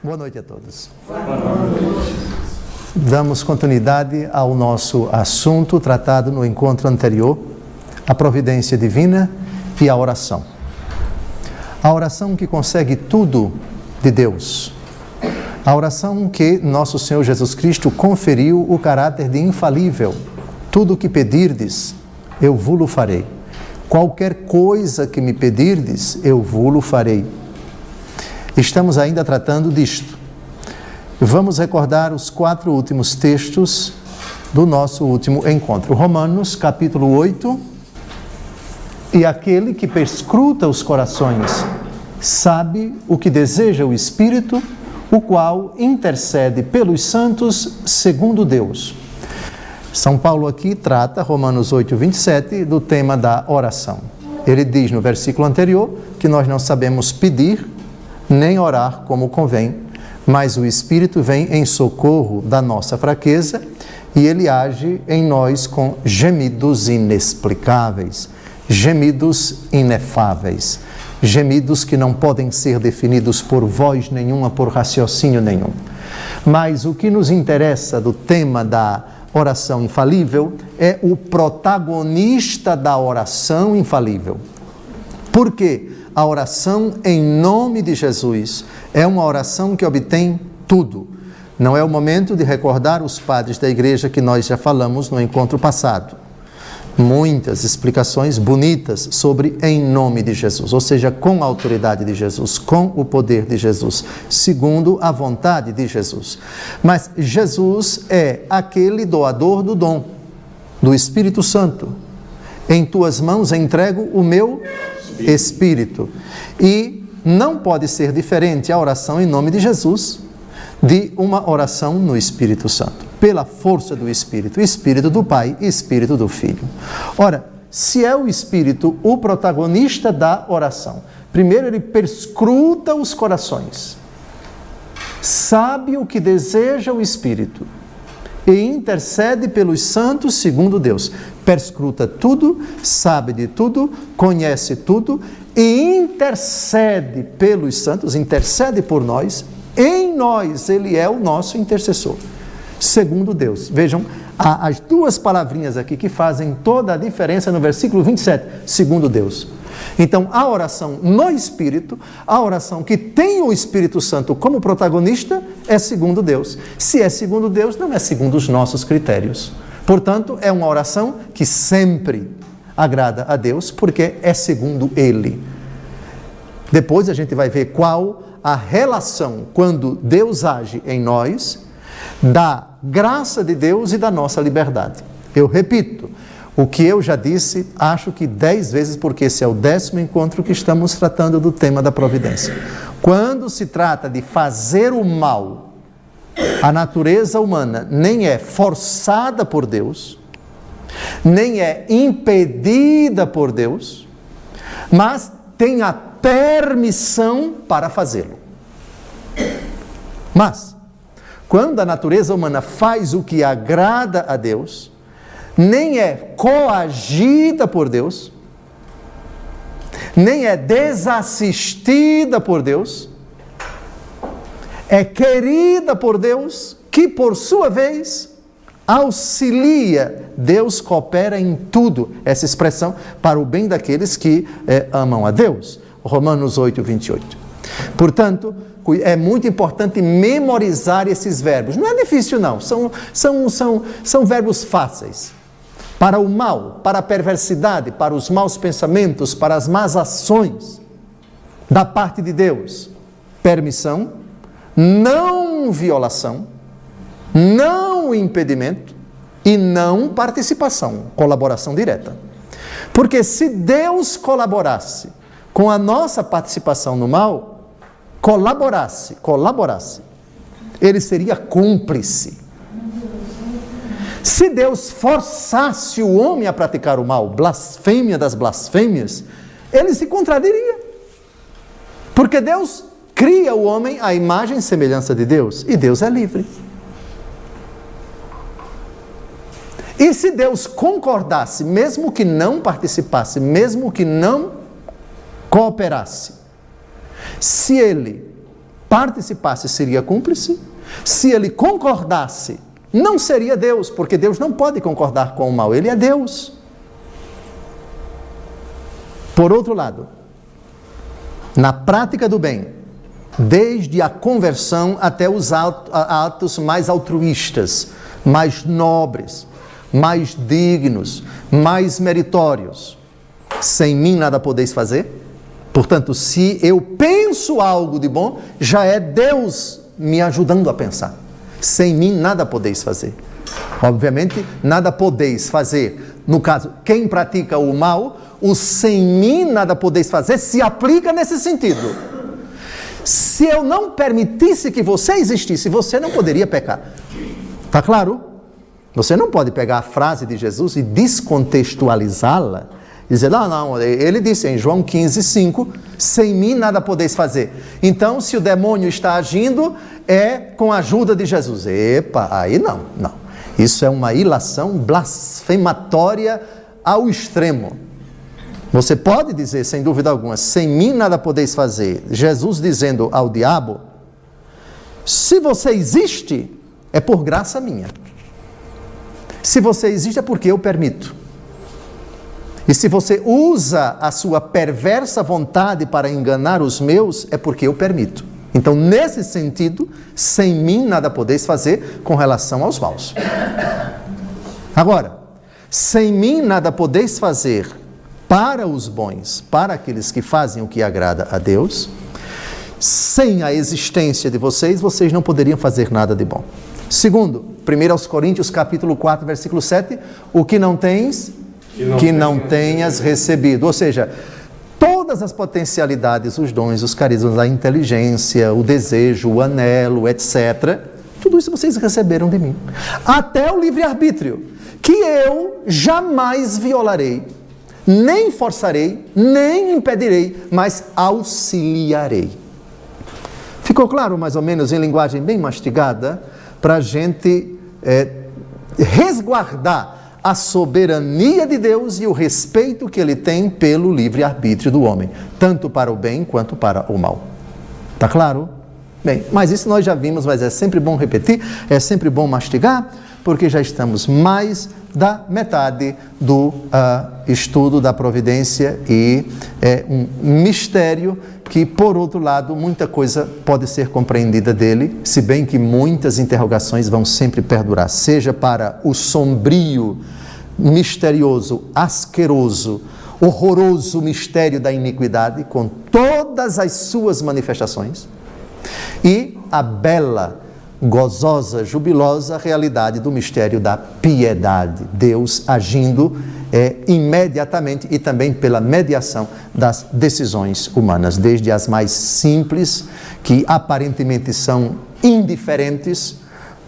Boa noite a todos. Damos continuidade ao nosso assunto tratado no encontro anterior, a providência divina e a oração. A oração que consegue tudo de Deus. A oração que nosso Senhor Jesus Cristo conferiu o caráter de infalível. Tudo o que pedirdes, eu vo-lo farei. Qualquer coisa que me pedirdes, eu vo-lo farei. Estamos ainda tratando disto. Vamos recordar os 4 últimos textos do nosso último encontro. Romanos, capítulo 8. E aquele que perscruta os corações sabe o que deseja o Espírito, o qual intercede pelos santos segundo Deus. São Paulo aqui trata, Romanos 8, 27, do tema da oração. Ele diz no versículo anterior que nós não sabemos pedir nem orar como convém, mas o Espírito vem em socorro da nossa fraqueza e ele age em nós com gemidos inexplicáveis, gemidos inefáveis, gemidos que não podem ser definidos por voz nenhuma, por raciocínio nenhum. Mas o que nos interessa do tema da oração infalível é o protagonista da oração infalível. Por quê? A oração em nome de Jesus é uma oração que obtém tudo. Não é o momento de recordar os padres da igreja que nós já falamos no encontro passado. Muitas explicações bonitas sobre em nome de Jesus, ou seja, com a autoridade de Jesus, com o poder de Jesus, segundo a vontade de Jesus. Mas Jesus é aquele doador do dom, do Espírito Santo. Em tuas mãos entrego o meu Espírito. E não pode ser diferente a oração em nome de Jesus de uma oração no Espírito Santo, pela força do Espírito, Espírito do Pai e Espírito do Filho. Ora, se é o Espírito o protagonista da oração, primeiro ele perscruta os corações, sabe o que deseja o Espírito e intercede pelos santos segundo Deus. Perscruta tudo, sabe de tudo, conhece tudo e intercede pelos santos, intercede por nós. Em nós ele é o nosso intercessor, segundo Deus. Vejam, há as 2 palavrinhas aqui que fazem toda a diferença no versículo 27, segundo Deus. Então, a oração no Espírito, a oração que tem o Espírito Santo como protagonista, é segundo Deus. Se é segundo Deus, não é segundo os nossos critérios. Portanto, é uma oração que sempre agrada a Deus, porque é segundo Ele. Depois a gente vai ver qual a relação, quando Deus age em nós, da graça de Deus e da nossa liberdade. Eu repito, o que eu já disse, acho que 10 vezes, porque esse é o 10º encontro que estamos tratando do tema da providência. Quando se trata de fazer o mal, a natureza humana nem é forçada por Deus, nem é impedida por Deus, mas tem a permissão para fazê-lo. Mas, quando a natureza humana faz o que agrada a Deus, nem é coagida por Deus, nem é desassistida por Deus, é querida por Deus, que por sua vez auxilia. Deus coopera em tudo, essa expressão, para o bem daqueles que amam a Deus. Romanos 8, 28. Portanto, é muito importante memorizar esses verbos. Não é difícil, não. São verbos fáceis. Para o mal, para a perversidade, para os maus pensamentos, para as más ações da parte de Deus. Permissão, não violação, não impedimento e não participação, colaboração direta. Porque se Deus colaborasse com a nossa participação no mal, colaborasse, ele seria cúmplice. Se Deus forçasse o homem a praticar o mal, blasfêmia das blasfêmias, ele se contradiria. Porque Deus cria o homem à imagem e semelhança de Deus, e Deus é livre. E se Deus concordasse, mesmo que não participasse, mesmo que não cooperasse, se ele participasse, seria cúmplice. Se ele concordasse, não seria Deus, porque Deus não pode concordar com o mal, ele é Deus. Por outro lado, na prática do bem, desde a conversão até os atos mais altruístas, mais nobres, mais dignos, mais meritórios, sem mim nada podeis fazer. Portanto, se eu penso algo de bom, já é Deus me ajudando a pensar. Sem mim nada podeis fazer. Obviamente, nada podeis fazer. No caso, quem pratica o mal, o sem mim nada podeis fazer se aplica nesse sentido. Se eu não permitisse que você existisse, você não poderia pecar. Está claro? Você não pode pegar a frase de Jesus e descontextualizá-la. Dizer, não, ele disse em João 15:5, sem mim nada podeis fazer. Então, se o demônio está agindo, é com a ajuda de Jesus. Epa, aí não. Isso é uma ilação blasfematória ao extremo. Você pode dizer, sem dúvida alguma, sem mim nada podeis fazer. Jesus dizendo ao diabo, se você existe, é por graça minha. Se você existe, é porque eu permito. E se você usa a sua perversa vontade para enganar os meus, é porque eu permito. Então, nesse sentido, sem mim nada podeis fazer com relação aos maus. Agora, sem mim nada podeis fazer para os bons, para aqueles que fazem o que agrada a Deus. Sem a existência de vocês, vocês não poderiam fazer nada de bom. Segundo, 1 Coríntios capítulo 4, versículo 7, o que não tens, que não tenhas recebido. Ou seja, todas as potencialidades, os dons, os carismas, a inteligência, o desejo, o anelo, etc. Tudo isso vocês receberam de mim. Até o livre-arbítrio, que eu jamais violarei, nem forçarei, nem impedirei, mas auxiliarei. Ficou claro, mais ou menos, em linguagem bem mastigada, para a gente resguardar a soberania de Deus e o respeito que Ele tem pelo livre-arbítrio do homem, tanto para o bem quanto para o mal. Está claro? Bem, mas isso nós já vimos, mas é sempre bom repetir, é sempre bom mastigar, porque já estamos mais da metade do estudo da providência e é um mistério que, por outro lado, muita coisa pode ser compreendida dele, se bem que muitas interrogações vão sempre perdurar, seja para o sombrio, misterioso, asqueroso, horroroso mistério da iniquidade, com todas as suas manifestações, e a bela, gozosa, jubilosa realidade do mistério da piedade, Deus agindo imediatamente e também pela mediação das decisões humanas, desde as mais simples, que aparentemente são indiferentes,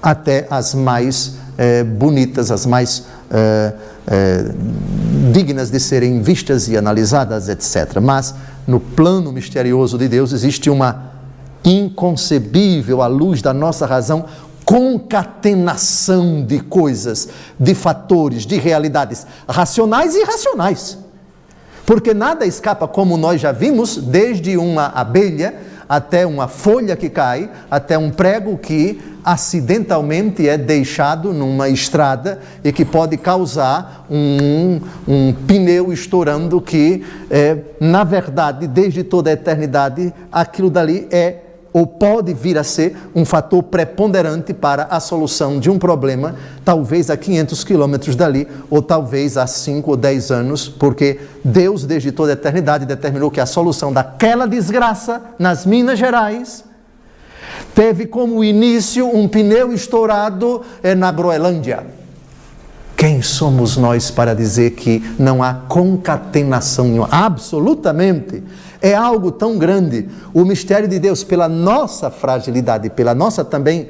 até as mais bonitas, as mais dignas de serem vistas e analisadas, etc. Mas no plano misterioso de Deus existe uma inconcebível, à luz da nossa razão, concatenação de coisas, de fatores, de realidades racionais e irracionais. Porque nada escapa, como nós já vimos, desde uma abelha até uma folha que cai, até um prego que acidentalmente é deixado numa estrada e que pode causar um pneu estourando que, na verdade, desde toda a eternidade, aquilo dali é ou pode vir a ser um fator preponderante para a solução de um problema, talvez a 500 quilômetros dali, ou talvez há 5 ou 10 anos, porque Deus, desde toda a eternidade, determinou que a solução daquela desgraça nas Minas Gerais teve como início um pneu estourado na Groenlândia. Quem somos nós para dizer que não há concatenação nenhuma? Absolutamente! É algo tão grande, o mistério de Deus, pela nossa fragilidade, pela nossa também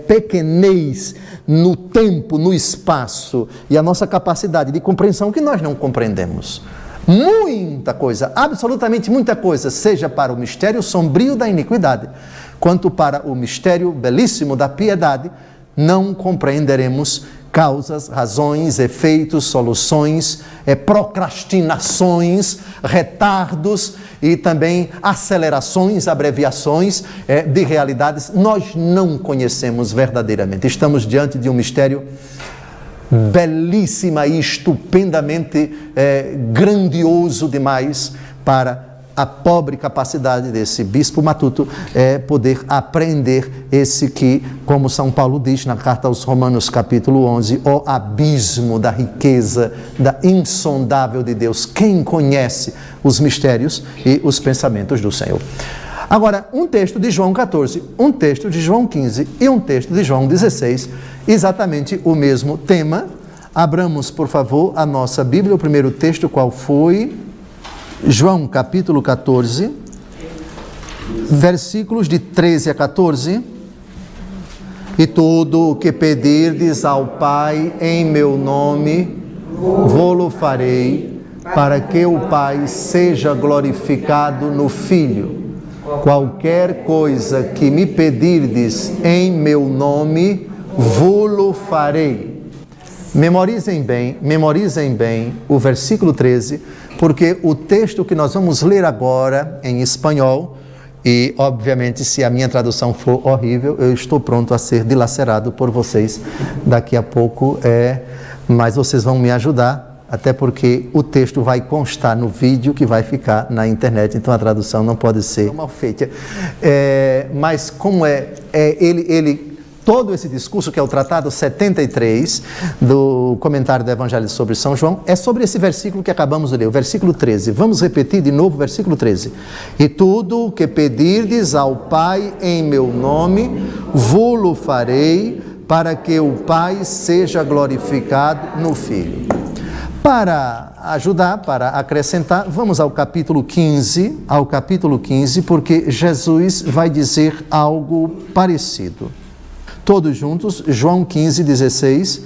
pequenez no tempo, no espaço e a nossa capacidade de compreensão que nós não compreendemos. Muita coisa, absolutamente muita coisa, seja para o mistério sombrio da iniquidade, quanto para o mistério belíssimo da piedade, não compreenderemos causas, razões, efeitos, soluções, procrastinações, retardos e também acelerações, abreviações de realidades. Nós não conhecemos verdadeiramente. Estamos diante de um mistério belíssima e estupendamente grandioso demais para a pobre capacidade desse bispo matuto poder aprender esse que, como São Paulo diz na carta aos Romanos capítulo 11, o abismo da riqueza, da insondável de Deus. Quem conhece os mistérios e os pensamentos do Senhor? Agora, um texto de João 14, um texto de João 15 e um texto de João 16, exatamente o mesmo tema. Abramos, por favor, a nossa Bíblia. O primeiro texto, qual foi? João capítulo 14, versículos de 13 a 14. E tudo o que pedirdes ao Pai em meu nome, vô-lo farei, para que o Pai seja glorificado no Filho. Qualquer coisa que me pedirdes em meu nome, vô-lo farei. Memorizem bem o versículo 13, porque o texto que nós vamos ler agora em espanhol, e obviamente se a minha tradução for horrível, eu estou pronto a ser dilacerado por vocês daqui a pouco, mas vocês vão me ajudar, até porque o texto vai constar no vídeo que vai ficar na internet, então a tradução não pode ser mal feita. Mas como todo esse discurso, que é o tratado 73 do comentário do Evangelho sobre São João, é sobre esse versículo que acabamos de ler, o versículo 13. Vamos repetir de novo o versículo 13. E tudo o que pedirdes ao Pai em meu nome, vô-lo farei, para que o Pai seja glorificado no Filho. Para ajudar, para acrescentar, vamos ao capítulo 15, porque Jesus vai dizer algo parecido. Todos juntos, João 15, 16.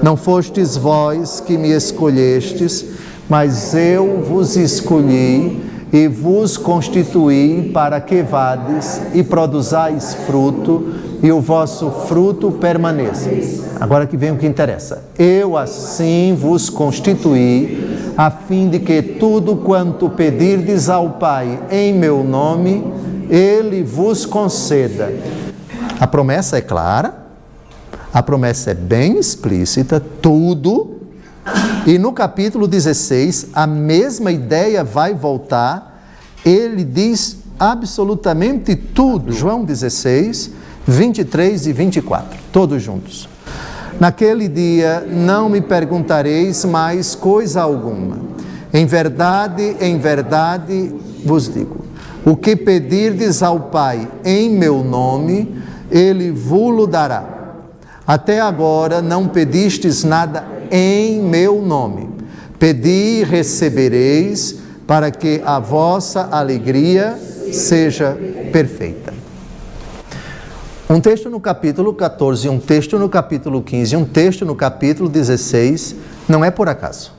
Não fostes vós que me escolhestes, mas eu vos escolhi e vos constituí para que vades e produzais fruto, e o vosso fruto permaneça. Agora que vem o que interessa. Eu assim vos constituí, a fim de que tudo quanto pedirdes ao Pai em meu nome, Ele vos conceda. A promessa é clara, a promessa é bem explícita, tudo. E no capítulo 16, a mesma ideia vai voltar. Ele diz absolutamente tudo. João 16, 23 e 24, todos juntos. Naquele dia não me perguntareis mais coisa alguma. Em verdade vos digo, o que pedirdes ao Pai em meu nome, Ele vos-lo dará. Até agora não pedistes nada em meu nome. Pedi e recebereis, para que a vossa alegria seja perfeita. Um texto no capítulo 14, um texto no capítulo 15, um texto no capítulo 16, não é por acaso.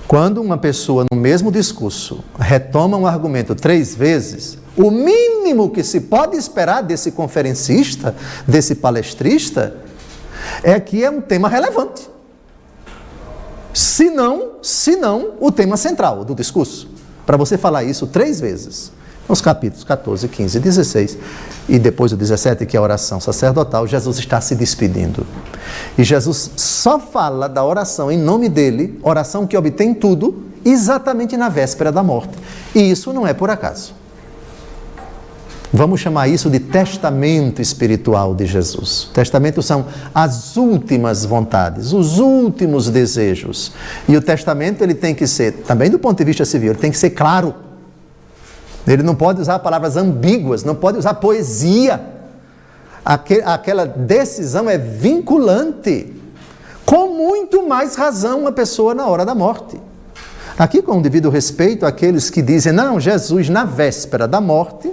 Quando uma pessoa no mesmo discurso retoma um argumento 3 vezes, o mínimo que se pode esperar desse conferencista, desse palestrista, é que é um tema relevante. Se não o tema central do discurso. Para você falar isso 3 vezes, nos capítulos 14, 15 e 16, e depois o 17, que é a oração sacerdotal, Jesus está se despedindo. E Jesus só fala da oração em nome dele, oração que obtém tudo, exatamente na véspera da morte. E isso não é por acaso. Vamos chamar isso de testamento espiritual de Jesus. Testamento são as últimas vontades, os últimos desejos. E o testamento ele tem que ser, também do ponto de vista civil, ele tem que ser claro. Ele não pode usar palavras ambíguas, não pode usar poesia. Aquela decisão é vinculante. Com muito mais razão a pessoa na hora da morte. Aqui, com o devido respeito àqueles que dizem, não, Jesus na véspera da morte,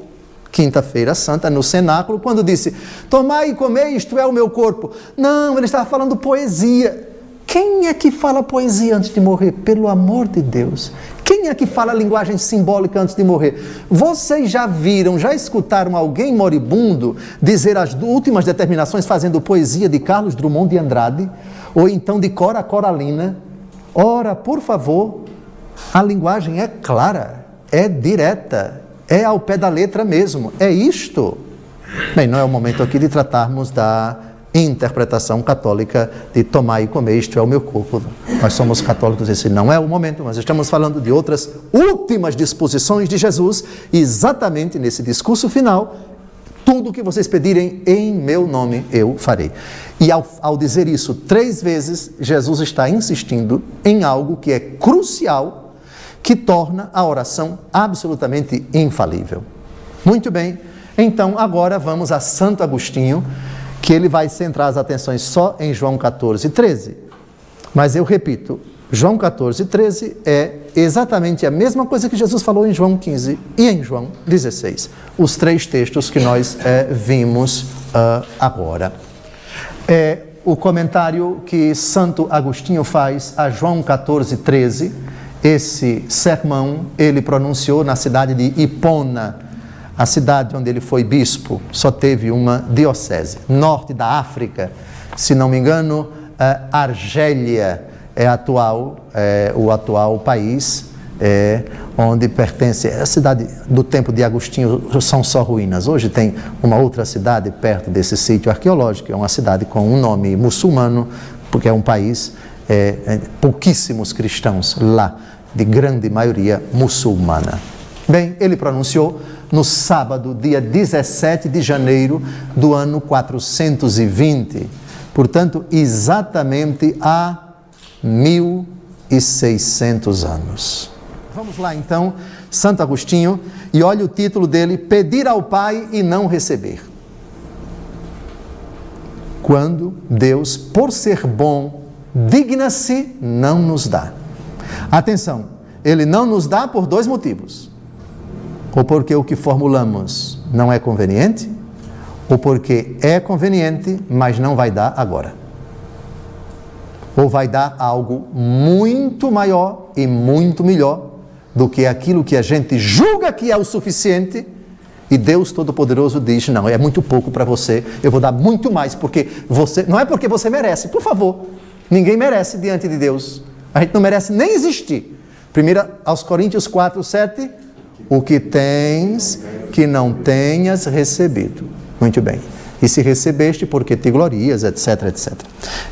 quinta-feira santa, no cenáculo, quando disse, tomai e comei, isto é o meu corpo. Não, ele estava falando poesia. Quem é que fala poesia antes de morrer? Pelo amor de Deus. Quem é que fala linguagem simbólica antes de morrer? Vocês já viram, já escutaram alguém moribundo dizer as últimas determinações fazendo poesia de Carlos Drummond de Andrade? ou então de Cora Coralina. Ora, por favor, a linguagem é clara, é direta, é ao pé da letra mesmo, é isto. Bem, não é o momento aqui de tratarmos da interpretação católica de tomai e comer, isto é o meu corpo. Nós somos católicos, esse não é o momento, mas estamos falando de outras últimas disposições de Jesus, exatamente nesse discurso final: tudo o que vocês pedirem em meu nome, eu farei. E ao dizer isso 3 vezes, Jesus está insistindo em algo que é crucial, que torna a oração absolutamente infalível. Muito bem, então agora vamos a Santo Agostinho, que ele vai centrar as atenções só em João 14, 13. Mas eu repito, João 14, 13 é exatamente a mesma coisa que Jesus falou em João 15 e em João 16. Os 3 textos que nós vimos agora. O comentário que Santo Agostinho faz a João 14, 13, esse sermão ele pronunciou na cidade de Hipona, a cidade onde ele foi bispo. Só teve uma diocese, norte da África, se não me engano, Argélia é o atual país onde pertence. A cidade do tempo de Agostinho são só ruínas. Hoje tem uma outra cidade perto desse sítio arqueológico, é uma cidade com um nome muçulmano, porque é um país, pouquíssimos cristãos lá, de grande maioria muçulmana. Bem, ele pronunciou no sábado, dia 17 de janeiro do ano 420, portanto, exatamente há 1600 anos. Vamos lá então, Santo Agostinho, e olha o título dele: Pedir ao Pai e não receber. Quando Deus, por ser bom, digna-se, não nos dá. Atenção, ele não nos dá por 2 motivos. Ou porque o que formulamos não é conveniente, ou porque é conveniente, mas não vai dar agora. Ou vai dar algo muito maior e muito melhor do que aquilo que a gente julga que é o suficiente, e Deus Todo-Poderoso diz: não, é muito pouco para você, eu vou dar muito mais, porque você, não é porque você merece, por favor, ninguém merece diante de Deus, a gente não merece nem existir. 1 aos Coríntios 4, 7, o que tens que não tenhas recebido. Muito bem. E se recebeste, porque te glorias, etc, etc.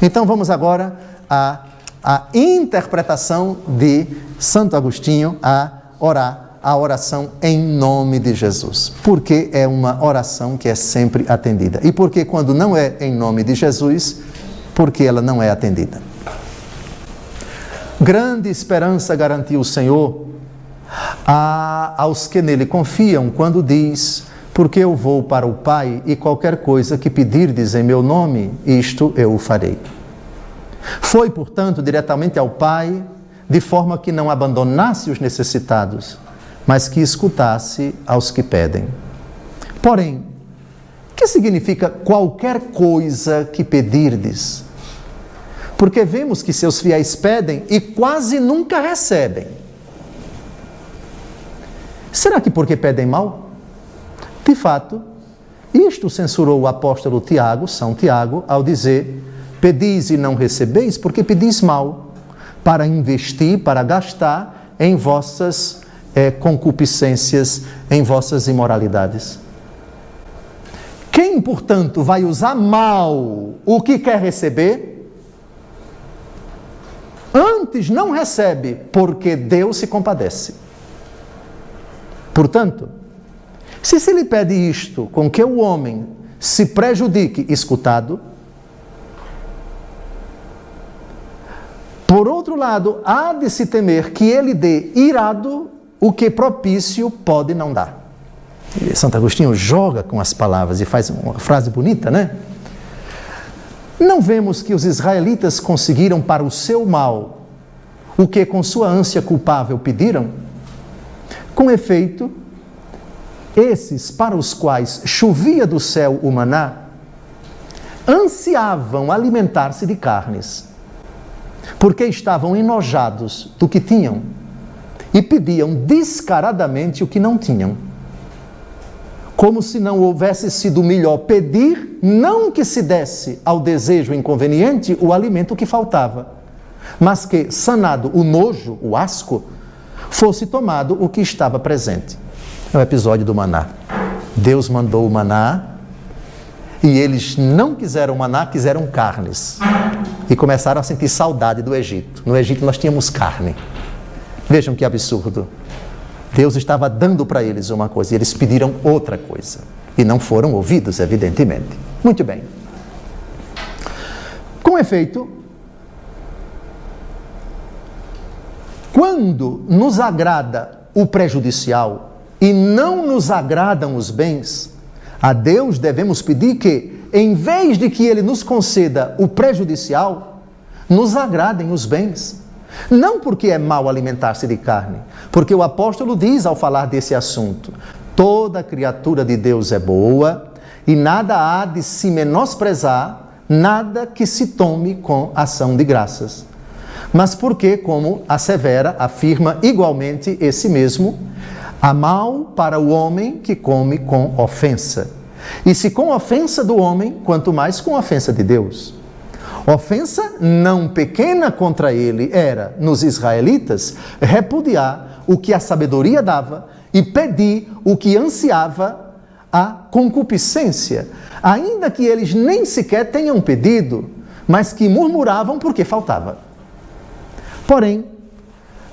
Então vamos agora à interpretação de Santo Agostinho a orar a oração em nome de Jesus. Porque é uma oração que é sempre atendida. E porque quando não é em nome de Jesus, porque ela não é atendida. Grande esperança garantiu o Senhor aos que nele confiam, quando diz: porque eu vou para o Pai, e qualquer coisa que pedirdes em meu nome, isto eu o farei. Foi, portanto, diretamente ao Pai, de forma que não abandonasse os necessitados, mas que escutasse aos que pedem. Porém, o que significa qualquer coisa que pedirdes? Porque vemos que seus fiéis pedem e quase nunca recebem. Será que porque pedem mal? De fato, isto censurou o apóstolo Tiago, São Tiago, ao dizer: pedis e não recebeis, porque pedis mal, para investir, para gastar em vossas concupiscências, em vossas imoralidades. Quem, portanto, vai usar mal o que quer receber, antes não recebe, porque Deus se compadece. Portanto, se lhe pede isto com que o homem se prejudique, escutado, por outro lado, há de se temer que ele dê irado o que propício pode não dar. E Santo Agostinho joga com as palavras e faz uma frase bonita, né? Não vemos que os israelitas conseguiram para o seu mal o que com sua ânsia culpável pediram? Com efeito, esses para os quais chovia do céu o maná, ansiavam alimentar-se de carnes, porque estavam enojados do que tinham e pediam descaradamente o que não tinham. como se não houvesse sido melhor pedir, não que se desse ao desejo inconveniente o alimento que faltava, mas que, sanado o nojo, o asco, fosse tomado o que estava presente. É o episódio do maná. Deus mandou o maná e eles não quiseram maná, quiseram carnes. E começaram a sentir saudade do Egito. No Egito nós tínhamos carne. Vejam que absurdo. Deus estava dando para eles uma coisa e eles pediram outra coisa. E não foram ouvidos, evidentemente. Muito bem. Com efeito, quando nos agrada o prejudicial e não nos agradam os bens, a Deus devemos pedir que, em vez de que Ele nos conceda o prejudicial, nos agradem os bens. Não porque é mal alimentar-se de carne, porque o apóstolo diz ao falar desse assunto: toda criatura de Deus é boa e nada há de se menosprezar, nada que se tome com ação de graças. Mas porque, como assevera, afirma igualmente esse mesmo, há mal para o homem que come com ofensa. E se com ofensa do homem, quanto mais com ofensa de Deus. Ofensa não pequena contra ele era, nos israelitas, repudiar o que a sabedoria dava e pedir o que ansiava a concupiscência, ainda que eles nem sequer tenham pedido, mas que murmuravam porque faltava. Porém,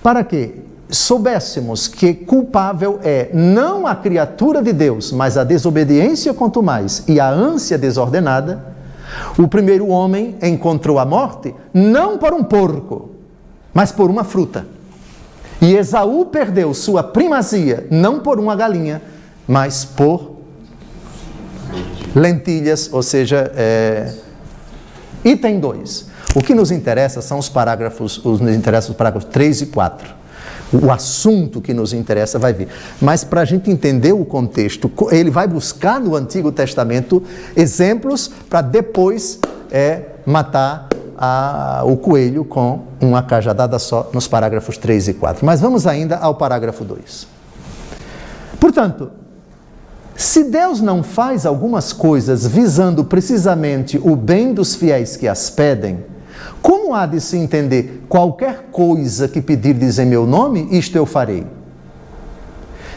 para que soubéssemos que culpável é não a criatura de Deus, mas a desobediência quanto mais e a ânsia desordenada, o primeiro homem encontrou a morte não por um porco, mas por uma fruta. E Esaú perdeu sua primazia não por uma galinha, mas por lentilhas, ou seja, item 2. O que nos interessa são os parágrafos 3 e 4. O assunto que nos interessa vai vir. Mas para a gente entender o contexto, ele vai buscar no Antigo Testamento exemplos para depois matar o coelho com uma cajadada só nos parágrafos 3 e 4. Mas vamos ainda ao parágrafo 2. Portanto, se Deus não faz algumas coisas visando precisamente o bem dos fiéis que as pedem, como há de se entender qualquer coisa que pedirdes em meu nome, isto eu farei?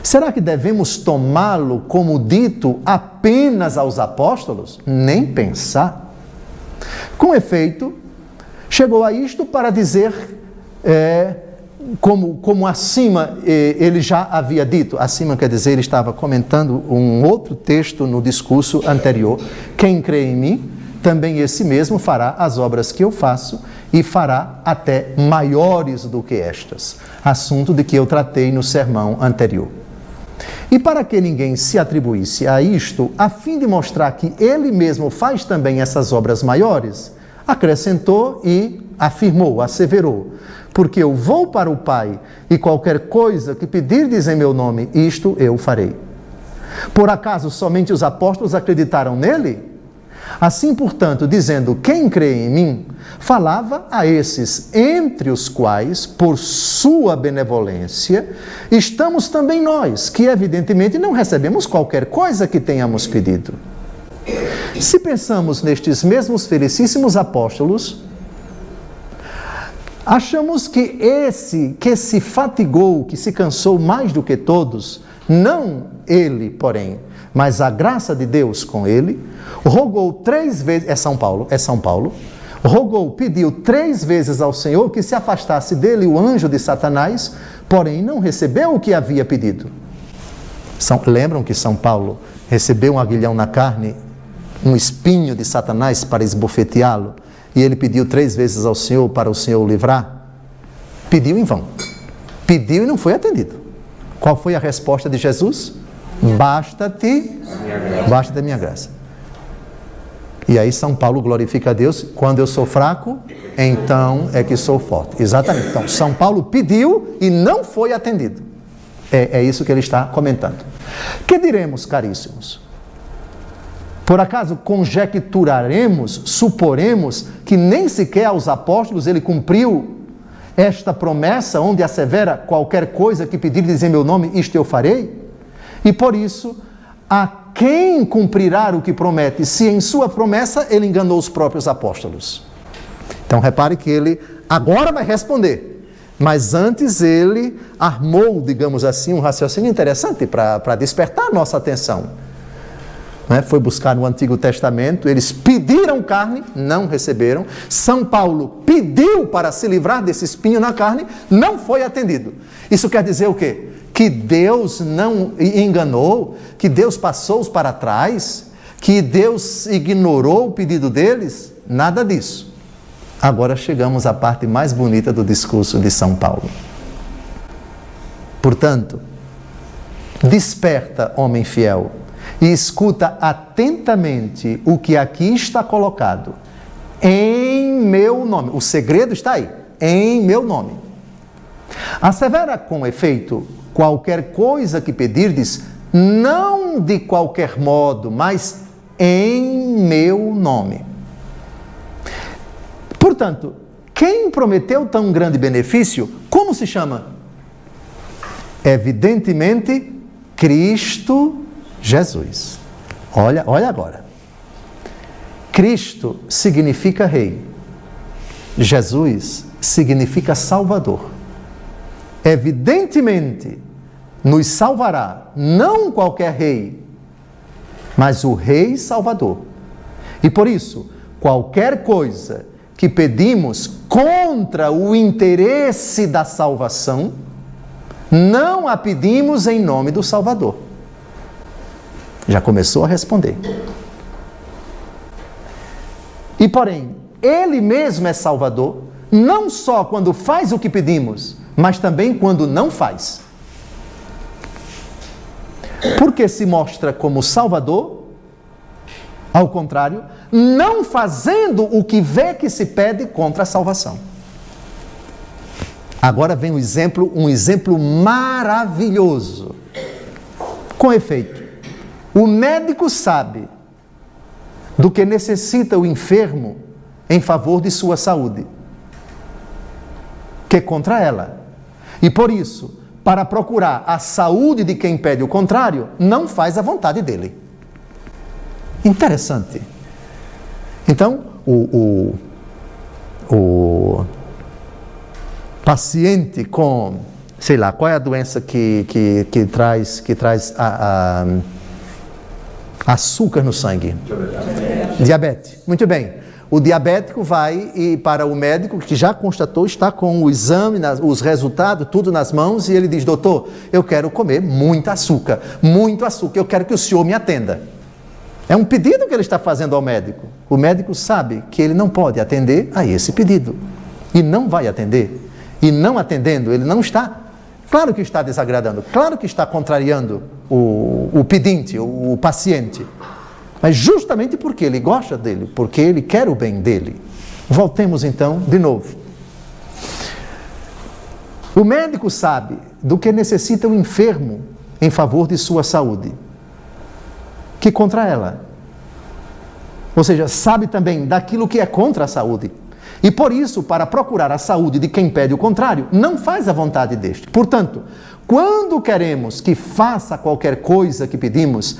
Será que devemos tomá-lo como dito apenas aos apóstolos? Nem pensar. Com efeito, chegou a isto para dizer, como acima ele já havia dito, acima quer dizer, ele estava comentando um outro texto no discurso anterior, quem crê em mim, também esse mesmo fará as obras que eu faço e fará até maiores do que estas. Assunto de que eu tratei no sermão anterior. E para que ninguém se atribuísse a isto, a fim de mostrar que ele mesmo faz também essas obras maiores, acrescentou e afirmou, asseverou: porque eu vou para o Pai e qualquer coisa que pedirdes em meu nome, isto eu farei. Por acaso somente os apóstolos acreditaram nele? Assim, portanto, dizendo quem crê em mim, falava a esses, entre os quais, por sua benevolência, estamos também nós, que evidentemente não recebemos qualquer coisa que tenhamos pedido. Se pensamos nestes mesmos felicíssimos apóstolos, achamos que esse que se fatigou, que se cansou mais do que todos, não ele, porém, mas a graça de Deus com ele, rogou 3 vezes, é São Paulo, rogou, pediu 3 vezes ao Senhor que se afastasse dele o anjo de Satanás, porém não recebeu o que havia pedido. Lembram que São Paulo recebeu um aguilhão na carne, um espinho de Satanás para esbofeteá-lo, e ele pediu 3 vezes ao Senhor para o Senhor o livrar? Pediu em vão. Pediu e não foi atendido. Qual foi a resposta de Jesus? Basta-te a minha graça. E aí São Paulo glorifica a Deus: quando eu sou fraco, então é que sou forte. Exatamente. Então, São Paulo pediu e não foi atendido. É isso que ele está comentando. Que diremos, caríssimos? Por acaso conjecturaremos, suporemos que nem sequer aos apóstolos ele cumpriu esta promessa onde assevera: qualquer coisa que pedirdes em meu nome, isto eu farei? E por isso, a quem cumprirá o que promete, se em sua promessa ele enganou os próprios apóstolos? Então repare que ele agora vai responder, mas antes ele armou, digamos assim, um raciocínio interessante para despertar nossa atenção. Foi buscar no Antigo Testamento, eles pediram carne, não receberam. São Paulo pediu para se livrar desse espinho na carne, não foi atendido. Isso quer dizer o quê? Que Deus não enganou, que Deus passou-os para trás, que Deus ignorou o pedido deles? Nada disso. Agora chegamos à parte mais bonita do discurso de São Paulo. Portanto, desperta, homem fiel, e escuta atentamente o que aqui está colocado. Em meu nome. O segredo está aí. Em meu nome. Assevera com efeito, qualquer coisa que pedirdes, não de qualquer modo, mas em meu nome. Portanto, quem prometeu tão grande benefício, como se chama? Evidentemente, Cristo Jesus. Olha agora. Cristo significa Rei. Jesus significa Salvador. Evidentemente, nos salvará não qualquer rei, mas o Rei Salvador. E por isso, qualquer coisa que pedimos contra o interesse da salvação, não a pedimos em nome do Salvador. Já começou a responder. E porém, Ele mesmo é Salvador, não só quando faz o que pedimos, mas também quando não faz. Porque se mostra como Salvador, ao contrário, não fazendo o que vê que se pede contra a salvação. Agora vem um exemplo maravilhoso. Com efeito, o médico sabe do que necessita o enfermo em favor de sua saúde, que contra ela. E por isso, para procurar a saúde de quem pede o contrário, não faz a vontade dele. Interessante. Então, o paciente com, sei lá, qual é a doença que traz açúcar no sangue? Diabetes. Muito bem. O diabético vai para o médico que já constatou, está com o exame, os resultados, tudo nas mãos, e ele diz: doutor, eu quero comer muito açúcar, eu quero que o senhor me atenda. É um pedido que ele está fazendo ao médico. O médico sabe que ele não pode atender a esse pedido. E não vai atender. E não atendendo, ele não está. Claro que está desagradando. Claro que está contrariando o pedinte, o paciente. Mas justamente porque ele gosta dele, porque ele quer o bem dele. Voltemos então de novo. O médico sabe do que necessita o enfermo em favor de sua saúde, que contra ela. Ou seja, sabe também daquilo que é contra a saúde. E por isso, para procurar a saúde de quem pede o contrário, não faz a vontade deste. Portanto, quando queremos que faça qualquer coisa que pedimos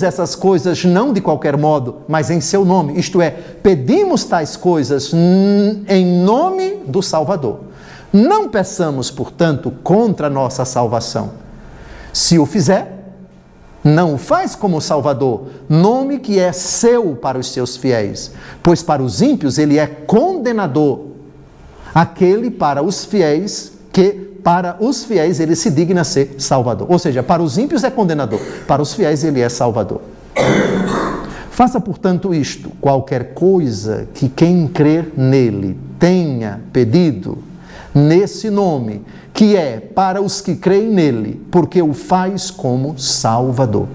essas coisas não de qualquer modo, mas em seu nome. Isto é, pedimos tais coisas em nome do Salvador. Não peçamos, portanto, contra a nossa salvação. Se o fizer, não o faz como Salvador, nome que é seu para os seus fiéis, pois para os ímpios ele é condenador, aquele para os fiéis que para os fiéis ele se digna ser Salvador. Ou seja, para os ímpios é condenador, para os fiéis ele é Salvador. Faça, portanto, isto: qualquer coisa que quem crer nele tenha pedido, nesse nome, que é para os que creem nele, porque o faz como Salvador.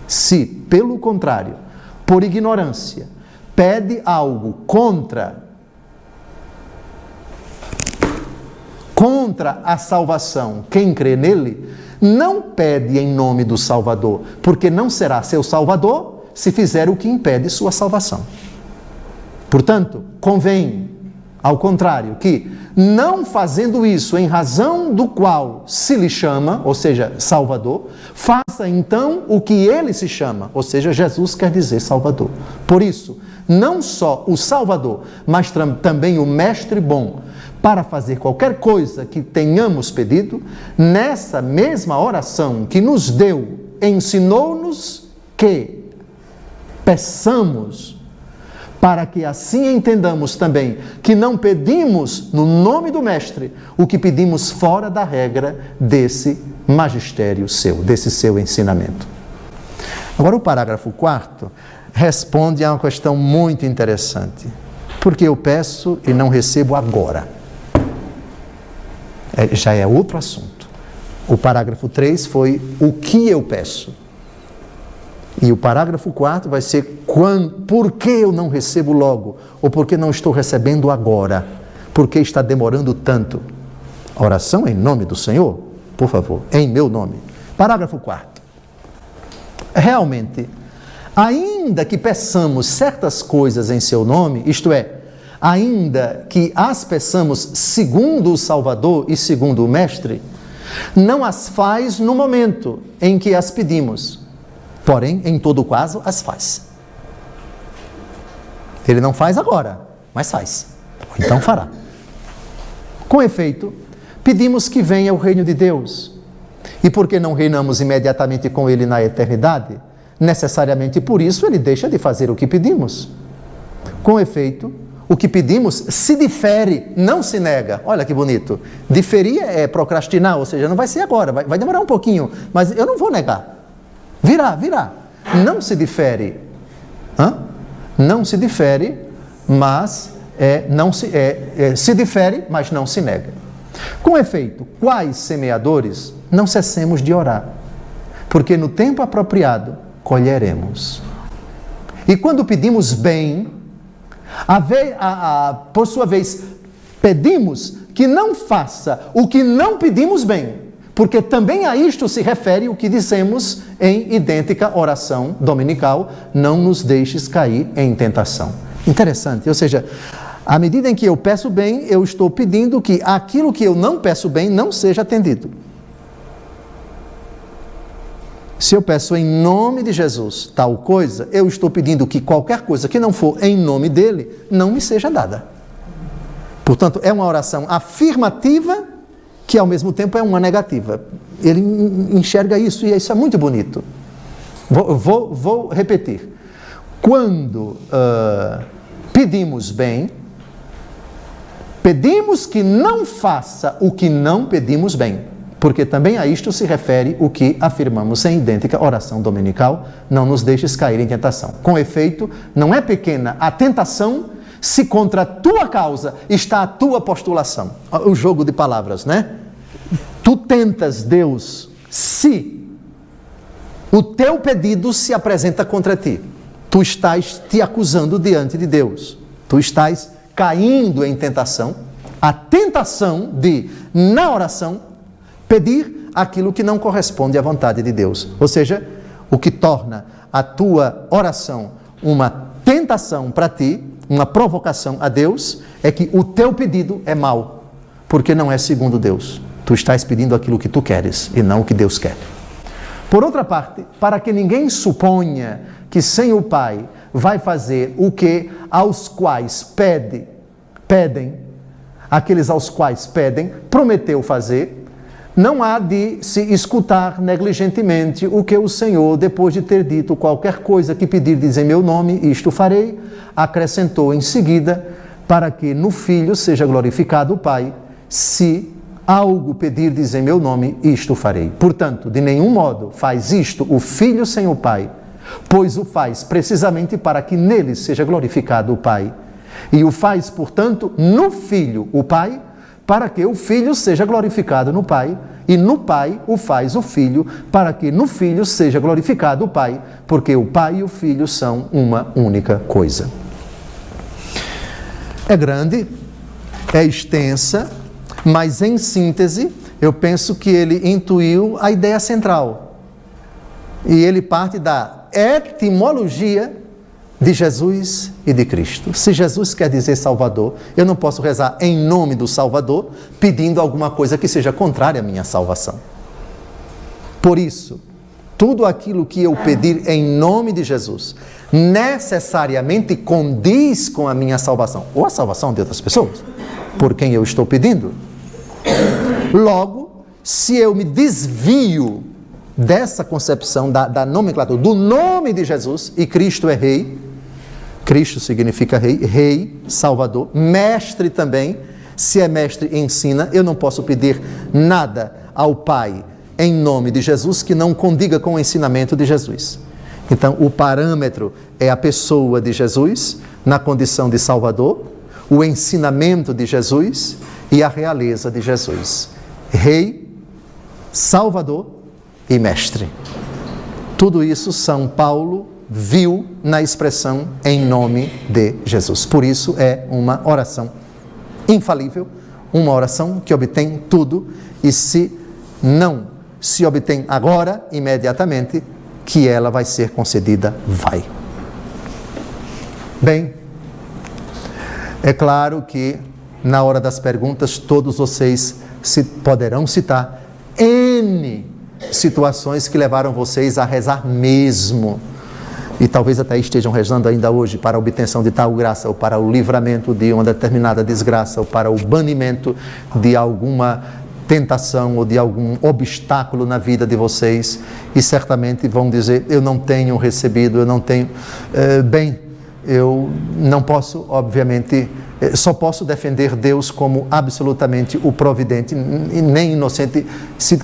Se, pelo contrário, por ignorância, pede algo contra a salvação, quem crê nele, não pede em nome do Salvador, porque não será seu Salvador se fizer o que impede sua salvação. Portanto, convém Ao contrário, que não fazendo isso em razão do qual se lhe chama, ou seja, Salvador, faça então o que ele se chama, ou seja, Jesus quer dizer Salvador. Por isso, não só o Salvador, mas também o Mestre bom, para fazer qualquer coisa que tenhamos pedido, nessa mesma oração que nos deu, ensinou-nos que peçamos, para que assim entendamos também que não pedimos no nome do Mestre o que pedimos fora da regra desse magistério seu, desse seu ensinamento. Agora o parágrafo 4º responde a uma questão muito interessante. Por que eu peço e não recebo agora? Já é outro assunto. O parágrafo 3 foi o que eu peço. E o parágrafo 4 vai ser por que eu não recebo logo? Ou por que não estou recebendo agora? Por que está demorando tanto? Oração em nome do Senhor? Por favor, em meu nome. Parágrafo 4º. Realmente, ainda que peçamos certas coisas em seu nome, isto é, ainda que as peçamos segundo o Salvador e segundo o Mestre, não as faz no momento em que as pedimos. Porém, em todo caso, as faz. Ele não faz agora, mas faz. Então fará. Com efeito, pedimos que venha o reino de Deus. E porque não reinamos imediatamente com ele na eternidade, necessariamente por isso ele deixa de fazer o que pedimos. Com efeito, o que pedimos se difere, não se nega. Olha que bonito. Diferir é procrastinar, ou seja, não vai ser agora, vai demorar um pouquinho, mas eu não vou negar. Virá. Não se difere. Não se difere, mas se difere, mas não se nega. Com efeito, quais semeadores, não cessemos de orar, porque no tempo apropriado colheremos. E quando pedimos bem, por sua vez, pedimos que não faça o que não pedimos bem, porque também a isto se refere o que dissemos em idêntica oração dominical: não nos deixes cair em tentação. Interessante, ou seja, à medida em que eu peço bem, eu estou pedindo que aquilo que eu não peço bem não seja atendido. Se eu peço em nome de Jesus tal coisa, eu estou pedindo que qualquer coisa que não for em nome dele não me seja dada. Portanto, é uma oração afirmativa que ao mesmo tempo é uma negativa. Ele enxerga isso e isso é muito bonito. Vou repetir. Quando pedimos bem, pedimos que não faça o que não pedimos bem, porque também a isto se refere o que afirmamos em idêntica oração dominical: não nos deixes cair em tentação. Com efeito, não é pequena a tentação se contra a tua causa está a tua postulação. O jogo de palavras, né? Tu tentas Deus se o teu pedido se apresenta contra ti. Tu estás te acusando diante de Deus. Tu estás caindo em tentação. A tentação de, na oração, pedir aquilo que não corresponde à vontade de Deus. Ou seja, o que torna a tua oração uma tentação para ti, uma provocação a Deus, é que o teu pedido é mau, porque não é segundo Deus. Tu estás pedindo aquilo que tu queres e não o que Deus quer. Por outra parte, para que ninguém suponha que sem o Pai vai fazer o que aos quais pedem, aqueles aos quais pedem, prometeu fazer, não há de se escutar negligentemente o que o Senhor, depois de ter dito: qualquer coisa que pedirdes em meu nome, isto farei, acrescentou em seguida: para que no Filho seja glorificado o Pai, se algo pedirdes em meu nome, isto farei. Portanto, de nenhum modo faz isto o Filho sem o Pai, pois o faz precisamente para que nele seja glorificado o Pai. E o faz, portanto, no Filho, o Pai, para que o Filho seja glorificado no Pai, e no Pai o faz o Filho, para que no Filho seja glorificado o Pai, porque o Pai e o Filho são uma única coisa. É grande, é extensa, mas em síntese, eu penso que ele intuiu a ideia central. E ele parte da etimologia de Jesus e de Cristo. Se Jesus quer dizer Salvador, eu não posso rezar em nome do Salvador pedindo alguma coisa que seja contrária à minha salvação. Por isso, tudo aquilo que eu pedir em nome de Jesus necessariamente condiz com a minha salvação, ou a salvação de outras pessoas, por quem eu estou pedindo. Logo, se eu me desvio dessa concepção da nomenclatura, do nome de Jesus, e Cristo é Rei, Cristo significa Rei, Rei, Salvador, Mestre também, se é Mestre, ensina, eu não posso pedir nada ao Pai em nome de Jesus que não condiga com o ensinamento de Jesus. Então, o parâmetro é a pessoa de Jesus, na condição de Salvador, o ensinamento de Jesus e a realeza de Jesus. Rei, Salvador e Mestre. Tudo isso São Paulo viu na expressão em nome de Jesus. Por isso é uma oração infalível, uma oração que obtém tudo, e se não se obtém agora, imediatamente, que ela vai ser concedida, vai. Bem, é claro que na hora das perguntas todos vocês poderão citar N situações que levaram vocês a rezar mesmo, e talvez até estejam rezando ainda hoje para a obtenção de tal graça, ou para o livramento de uma determinada desgraça, ou para o banimento de alguma tentação ou de algum obstáculo na vida de vocês, e certamente vão dizer, eu não tenho recebido, eu não tenho, eu não posso, obviamente, só posso defender Deus como absolutamente o providente, e nem inocente,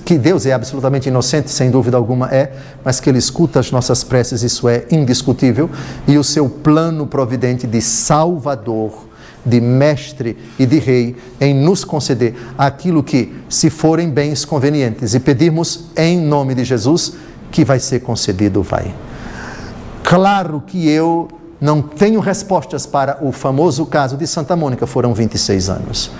que Deus é absolutamente inocente, sem dúvida alguma é, mas que Ele escuta as nossas preces, isso é indiscutível, e o seu plano providente de Salvador, de Mestre e de Rei, em nos conceder aquilo que, se forem bens convenientes, e pedirmos em nome de Jesus, que vai ser concedido, vai. Claro que eu não tenho respostas para o famoso caso de Santa Mônica, foram 26 anos,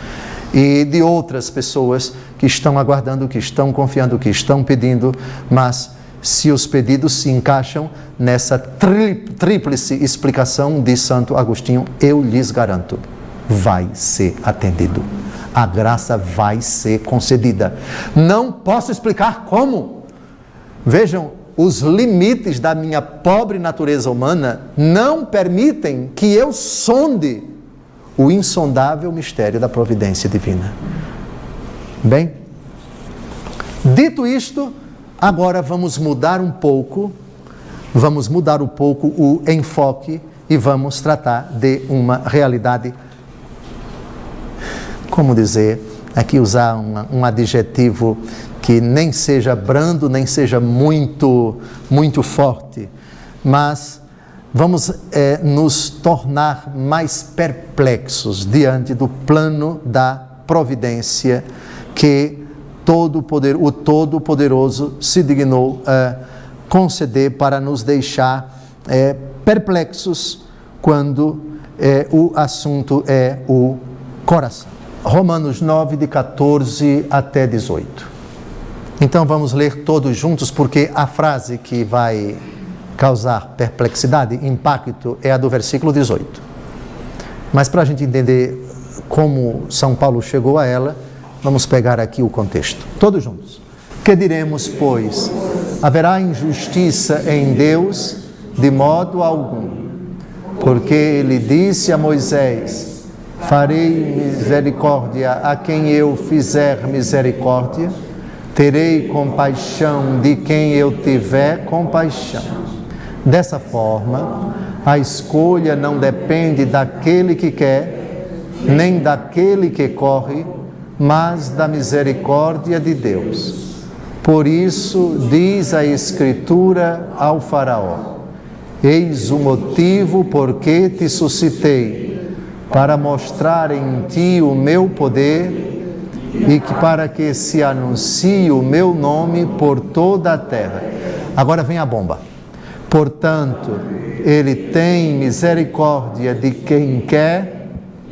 e de outras pessoas que estão aguardando, que estão confiando, que estão pedindo, mas se os pedidos se encaixam nessa tríplice explicação de Santo Agostinho, eu lhes garanto, vai ser atendido. A graça vai ser concedida. Não posso explicar como. Vejam, os limites da minha pobre natureza humana não permitem que eu sonde o insondável mistério da providência divina. Bem, dito isto, agora vamos mudar um pouco o enfoque e vamos tratar de uma realidade, como dizer, aqui usar um adjetivo que nem seja brando, nem seja muito forte, mas vamos nos tornar mais perplexos diante do plano da providência que o Todo-Poderoso se dignou a conceder para nos deixar perplexos quando o assunto é o coração. Romanos 9, de 14 até 18. Então vamos ler todos juntos, porque a frase que vai causar perplexidade, impacto, é a do versículo 18. Mas para a gente entender como São Paulo chegou a ela, vamos pegar aqui o contexto. Todos juntos. Que diremos, pois? Haverá injustiça em Deus? De modo algum. Porque Ele disse a Moisés, farei misericórdia a quem eu fizer misericórdia, terei compaixão de quem eu tiver compaixão. Dessa forma, a escolha não depende daquele que quer, nem daquele que corre, mas da misericórdia de Deus. Por isso, diz a Escritura ao Faraó, eis o motivo por que te suscitei, para mostrar em ti o meu poder, e que para que se anuncie o meu nome por toda a terra. Agora vem a bomba. Portanto, Ele tem misericórdia de quem quer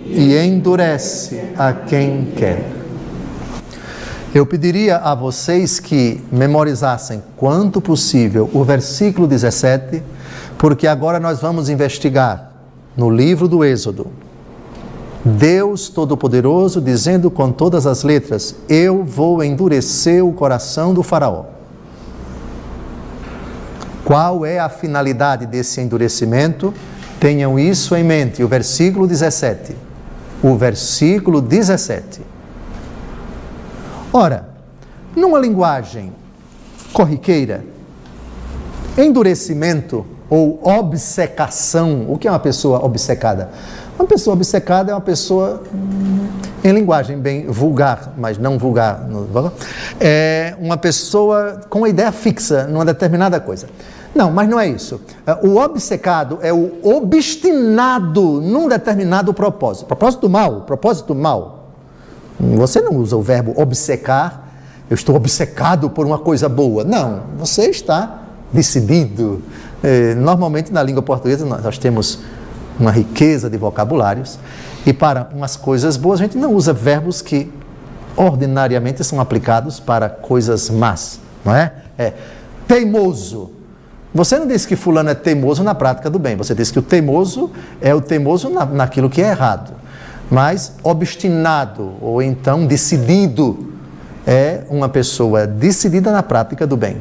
e endurece a quem quer. Eu pediria a vocês que memorizassem quanto possível o versículo 17, porque agora nós vamos investigar no livro do Êxodo. Deus Todo-Poderoso dizendo com todas as letras: eu vou endurecer o coração do faraó. Qual é a finalidade desse endurecimento? Tenham isso em mente, o versículo 17. O versículo 17. Ora, numa linguagem corriqueira, endurecimento ou obcecação, o que é uma pessoa obcecada? Uma pessoa obcecada é uma pessoa, em linguagem bem vulgar, mas não vulgar, é uma pessoa com uma ideia fixa numa determinada coisa. Não, mas não é isso. O obcecado é o obstinado num determinado propósito. Propósito mal. Você não usa o verbo obcecar, eu estou obcecado por uma coisa boa. Não, você está decidido. Normalmente na língua portuguesa nós temos uma riqueza de vocabulários, e para umas coisas boas a gente não usa verbos que ordinariamente são aplicados para coisas más, não é? Teimoso. Você não diz que fulano é teimoso na prática do bem, você diz que o teimoso é o teimoso naquilo que é errado. Mas obstinado, ou então decidido, é uma pessoa decidida na prática do bem.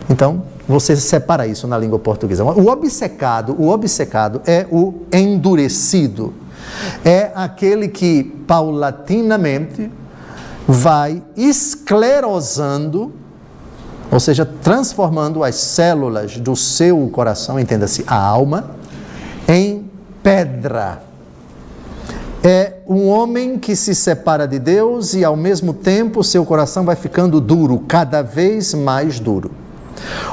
Então, você separa isso na língua portuguesa. O obcecado é o endurecido. É aquele que paulatinamente vai esclerosando, ou seja, transformando as células do seu coração, entenda-se, a alma, em pedra. É um homem que se separa de Deus e, ao mesmo tempo, seu coração vai ficando duro, cada vez mais duro.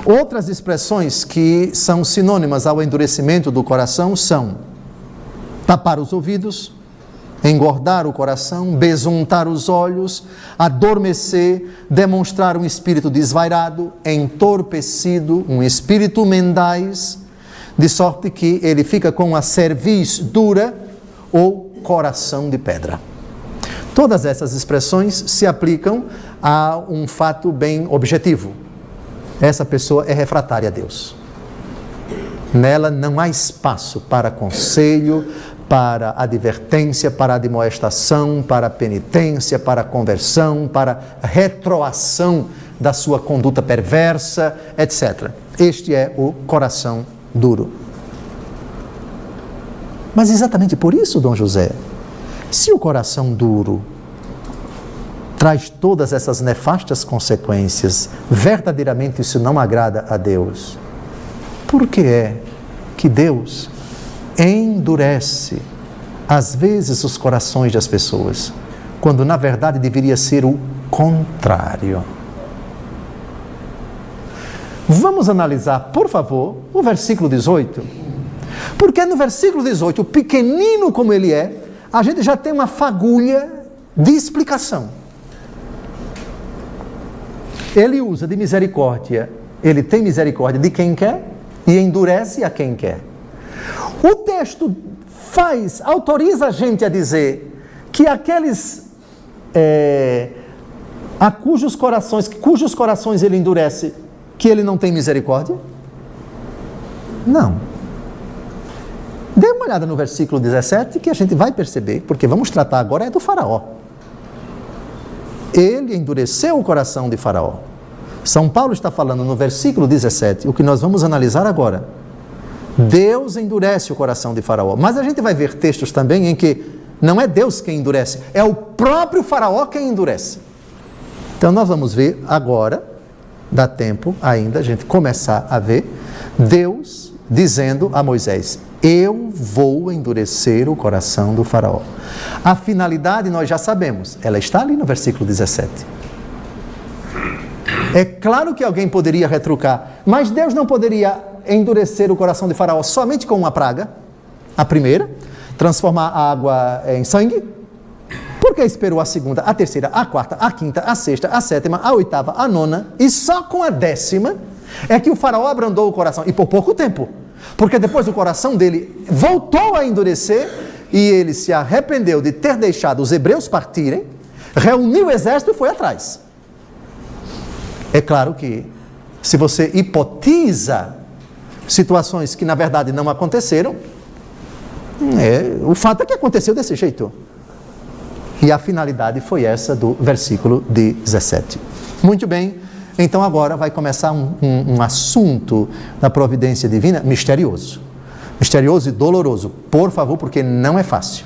Outras expressões que são sinônimas ao endurecimento do coração são tapar os ouvidos, engordar o coração, besuntar os olhos, adormecer, demonstrar um espírito desvairado, entorpecido, um espírito mendaz, de sorte que ele fica com a cerviz dura ou coração de pedra. Todas essas expressões se aplicam a um fato bem objetivo. Essa pessoa é refratária a Deus. Nela não há espaço para conselho, para advertência, para admoestação, para penitência, para conversão, para retroação da sua conduta perversa, etc. Este é o coração duro. Mas exatamente por isso, Dom José, se o coração duro traz todas essas nefastas consequências, verdadeiramente isso não agrada a Deus. Por que é que Deus endurece, às vezes, os corações das pessoas, quando na verdade deveria ser o contrário? Vamos analisar, por favor, o versículo 18. Porque no versículo 18, pequenino como ele é, a gente já tem uma fagulha de explicação. Ele usa de misericórdia, ele tem misericórdia de quem quer e endurece a quem quer. O texto autoriza a gente a dizer que aqueles a cujos corações ele endurece, que ele não tem misericórdia? Não. Dê uma olhada no versículo 17 que a gente vai perceber, porque vamos tratar agora do faraó. Ele endureceu o coração de Faraó. São Paulo está falando no versículo 17, o que nós vamos analisar agora. Deus endurece o coração de Faraó. Mas a gente vai ver textos também em que não é Deus quem endurece, é o próprio Faraó quem endurece. Então nós vamos ver agora, dá tempo ainda a gente começar a ver, Deus dizendo a Moisés: eu vou endurecer o coração do Faraó. A finalidade nós já sabemos, ela está ali no versículo 17. É claro que alguém poderia retrucar, mas Deus não poderia endurecer o coração de Faraó somente com uma praga, a primeira, transformar a água em sangue? Por que esperou a segunda, a terceira, a quarta, a quinta, a sexta, a sétima, a oitava, a nona, e só com a 10ª é que o Faraó abrandou o coração, e por pouco tempo, porque depois o coração dele voltou a endurecer, e ele se arrependeu de ter deixado os hebreus partirem, reuniu o exército e foi atrás. É claro que, se você hipotiza situações que na verdade não aconteceram, o fato é que aconteceu desse jeito. E a finalidade foi essa do versículo 17. Muito bem, então agora vai começar um assunto da providência divina misterioso. Misterioso e doloroso, por favor, porque não é fácil.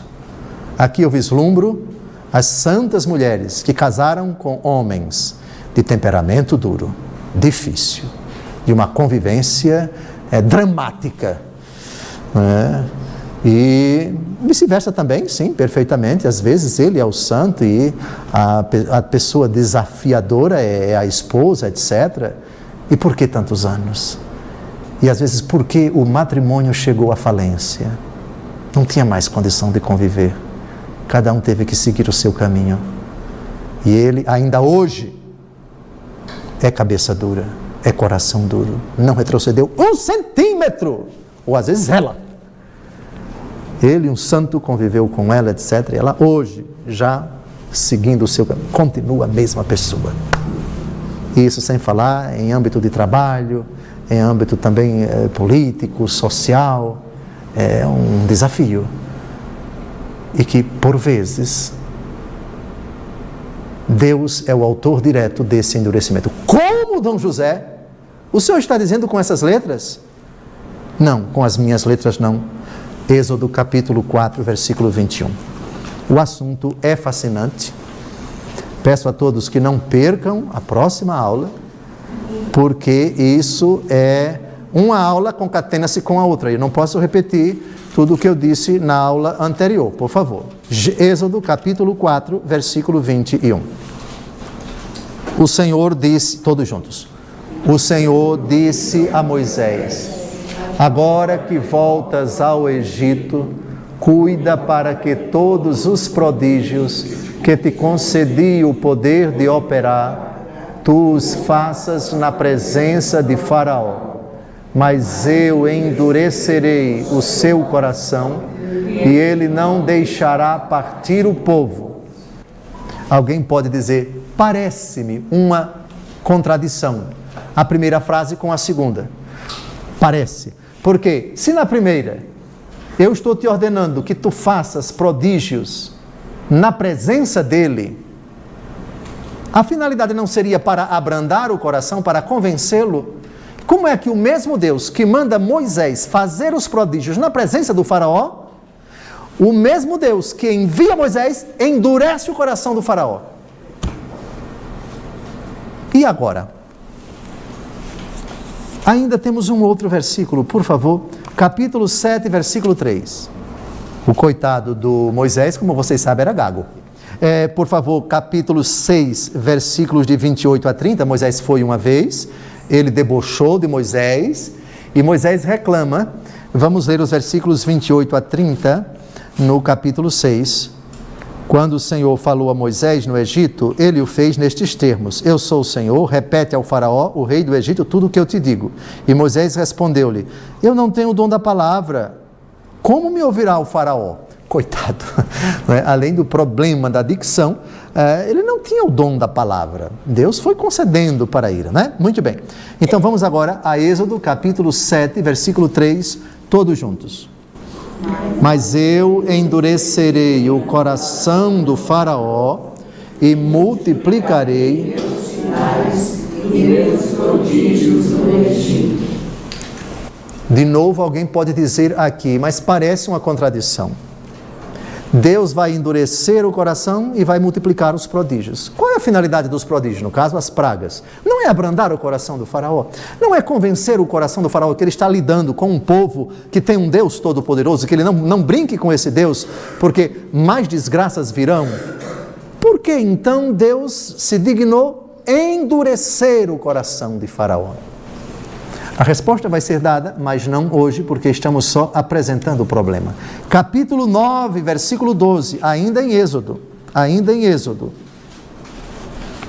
Aqui eu vislumbro as santas mulheres que casaram com homens de temperamento duro, difícil, de uma convivência dramática, e vice-versa também, sim, perfeitamente. Às vezes ele é o santo e a pessoa desafiadora é a esposa, etc. E por que tantos anos? E às vezes por que o matrimônio chegou à falência? Não tinha mais condição de conviver. Cada um teve que seguir o seu caminho. E ele, ainda hoje, é cabeça dura, é coração duro. Não retrocedeu 1 centímetro. Ou às vezes ela. Ele, um santo, conviveu com ela, etc. E ela hoje, já seguindo o seu caminho, continua a mesma pessoa. Isso sem falar em âmbito de trabalho, em âmbito também político, social. É um desafio. E que, por vezes, Deus é o autor direto desse endurecimento. Como, Dom José? O senhor está dizendo com essas letras? Não, com as minhas letras não. Êxodo capítulo 4, versículo 21. O assunto é fascinante. Peço a todos que não percam a próxima aula, porque isso é uma aula, concatena-se com a outra. Eu não posso repetir tudo o que eu disse na aula anterior, por favor. Êxodo capítulo 4, versículo 21. O Senhor disse, todos juntos, o Senhor disse a Moisés: agora que voltas ao Egito, cuida para que todos os prodígios que te concedi o poder de operar, tu os faças na presença de Faraó. Mas eu endurecerei o seu coração e ele não deixará partir o povo. Alguém pode dizer, parece-me uma contradição, a primeira frase com a segunda. Parece. Porque se na primeira eu estou te ordenando que tu faças prodígios na presença dele, a finalidade não seria para abrandar o coração, para convencê-lo? Como é que o mesmo Deus que manda Moisés fazer os prodígios na presença do Faraó, o mesmo Deus que envia Moisés endurece o coração do Faraó? E agora? Ainda temos um outro versículo, por favor, capítulo 7, versículo 3. O coitado do Moisés, como vocês sabem, era gago. Por favor, capítulo 6, versículos de 28 a 30, Moisés foi uma vez, ele debochou de Moisés, e Moisés reclama. Vamos ler os versículos 28 a 30, no capítulo 6. Quando o Senhor falou a Moisés no Egito, ele o fez nestes termos: eu sou o Senhor, repete ao Faraó, o rei do Egito, tudo o que eu te digo. E Moisés respondeu-lhe: eu não tenho o dom da palavra, como me ouvirá o Faraó? Coitado, além do problema da dicção, ele não tinha o dom da palavra. Deus foi concedendo para ir, né? Muito bem. Então vamos agora a Êxodo, capítulo 7, versículo 3, todos juntos. Mas eu endurecerei o coração do Faraó e multiplicarei meus sinais e meus prodígios no Egito. De novo, alguém pode dizer aqui, mas parece uma contradição. Deus vai endurecer o coração e vai multiplicar os prodígios. Qual é a finalidade dos prodígios? No caso, as pragas. Não é abrandar o coração do Faraó. Não é convencer o coração do Faraó que ele está lidando com um povo que tem um Deus todo-poderoso, que ele não brinque com esse Deus, porque mais desgraças virão. Por que então Deus se dignou endurecer o coração de Faraó? A resposta vai ser dada, mas não hoje, porque estamos só apresentando o problema. Capítulo 9, versículo 12, ainda em Êxodo.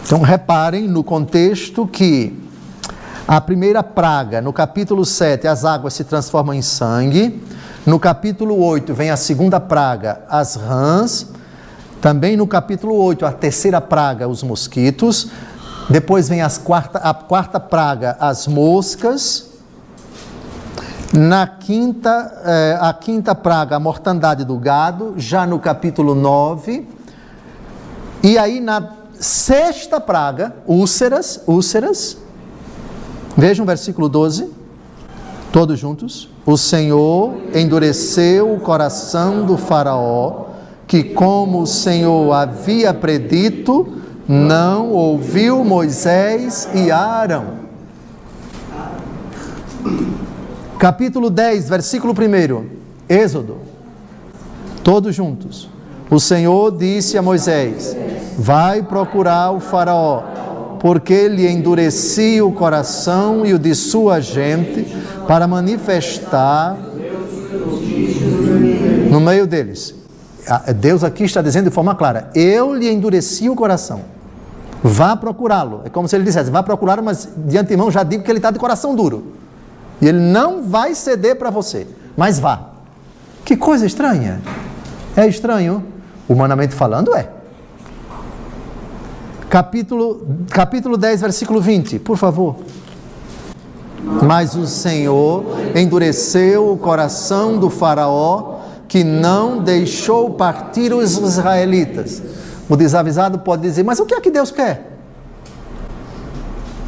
Então, reparem no contexto que a primeira praga, no capítulo 7, as águas se transformam em sangue. No capítulo 8, vem a segunda praga, as rãs. Também no capítulo 8, a terceira praga, os mosquitos. Depois vem a quarta praga, as moscas. A quinta praga, a mortandade do gado, já no capítulo 9. E aí na sexta praga, úlceras. Vejam o versículo 12, todos juntos. O Senhor endureceu o coração do faraó, que como o Senhor havia predito, não ouviu Moisés e Arão. Capítulo 10, versículo 1, Êxodo, todos juntos. O Senhor disse a Moisés: vai procurar o faraó, porque lhe endureci o coração e o de sua gente, para manifestar no meio deles. Deus aqui está dizendo de forma clara: eu lhe endureci o coração. Vá procurá-lo. É como se ele dissesse: vá procurá-lo, mas de antemão já digo que ele está de coração duro. E ele não vai ceder para você, mas vá. Que coisa estranha. É estranho? Humanamente falando, é. Capítulo 10, versículo 20, por favor. Mas o Senhor endureceu o coração do faraó, que não deixou partir os israelitas. O desavisado pode dizer: mas o que é que Deus quer?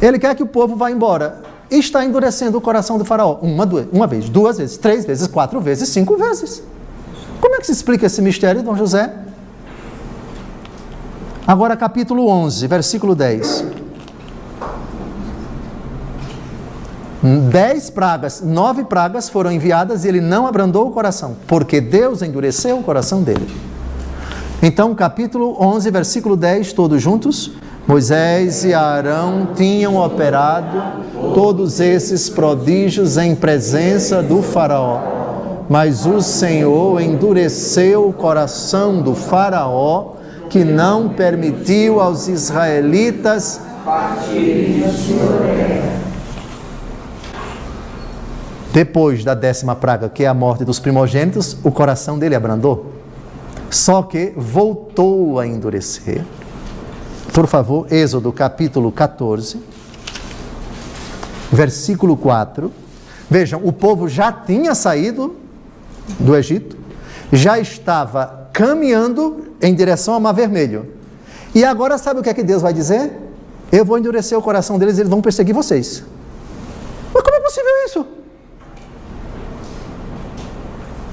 Ele quer que o povo vá embora. E está endurecendo o coração do faraó. Uma vez, 2 vezes, 3 vezes, 4 vezes, 5 vezes. Como é que se explica esse mistério, Dom José? Agora capítulo 11, versículo 10. 9 pragas foram enviadas e ele não abrandou o coração, porque Deus endureceu o coração dele. Então, capítulo 11, versículo 10, todos juntos. Moisés e Arão tinham operado todos esses prodígios em presença do faraó, mas o Senhor endureceu o coração do faraó, que não permitiu aos israelitas partirem da sua terra. Depois da 10ª praga, que é a morte dos primogênitos, o coração dele abrandou, só que voltou a endurecer. Por favor, Êxodo capítulo 14, versículo 4. Vejam, o povo já tinha saído do Egito, já estava caminhando em direção ao Mar Vermelho. E agora sabe o que é que Deus vai dizer? Eu vou endurecer o coração deles e eles vão perseguir vocês. Mas como é possível isso?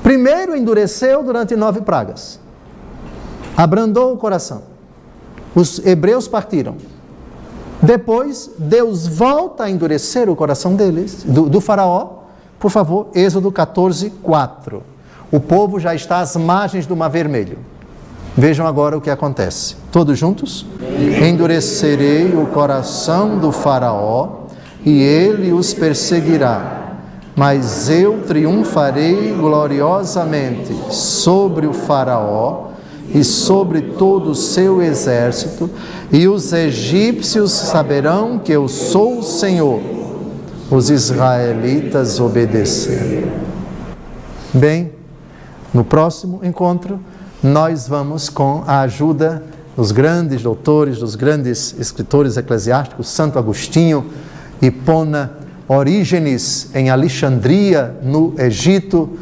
Primeiro endureceu durante 9 pragas. Abrandou o coração. Os hebreus partiram. Depois, Deus volta a endurecer o coração deles, do faraó. Por favor, Êxodo 14, 4. O povo já está às margens do Mar Vermelho. Vejam agora o que acontece. Todos juntos? Endurecerei o coração do faraó e ele os perseguirá. Mas eu triunfarei gloriosamente sobre o faraó e sobre todo o seu exército, e os egípcios saberão que eu sou o Senhor. Os israelitas obedeceram. Bem, no próximo encontro, nós vamos, com a ajuda dos grandes doutores, dos grandes escritores eclesiásticos, Santo Agostinho, Hipona, Orígenes, em Alexandria, no Egito,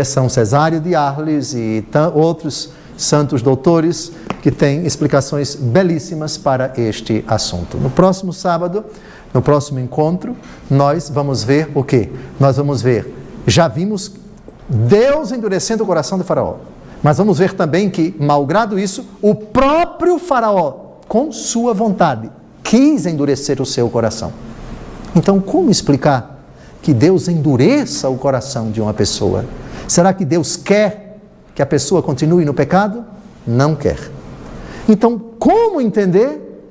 São Cesário de Arles e outros santos doutores que têm explicações belíssimas para este assunto. No próximo sábado, no próximo encontro, nós vamos ver o quê? Nós vamos ver, já vimos Deus endurecendo o coração do faraó, mas vamos ver também que, malgrado isso, o próprio faraó, com sua vontade, quis endurecer o seu coração. Então, como explicar que Deus endureça o coração de uma pessoa? Será que Deus quer que a pessoa continue no pecado? Não quer. Então, como entender?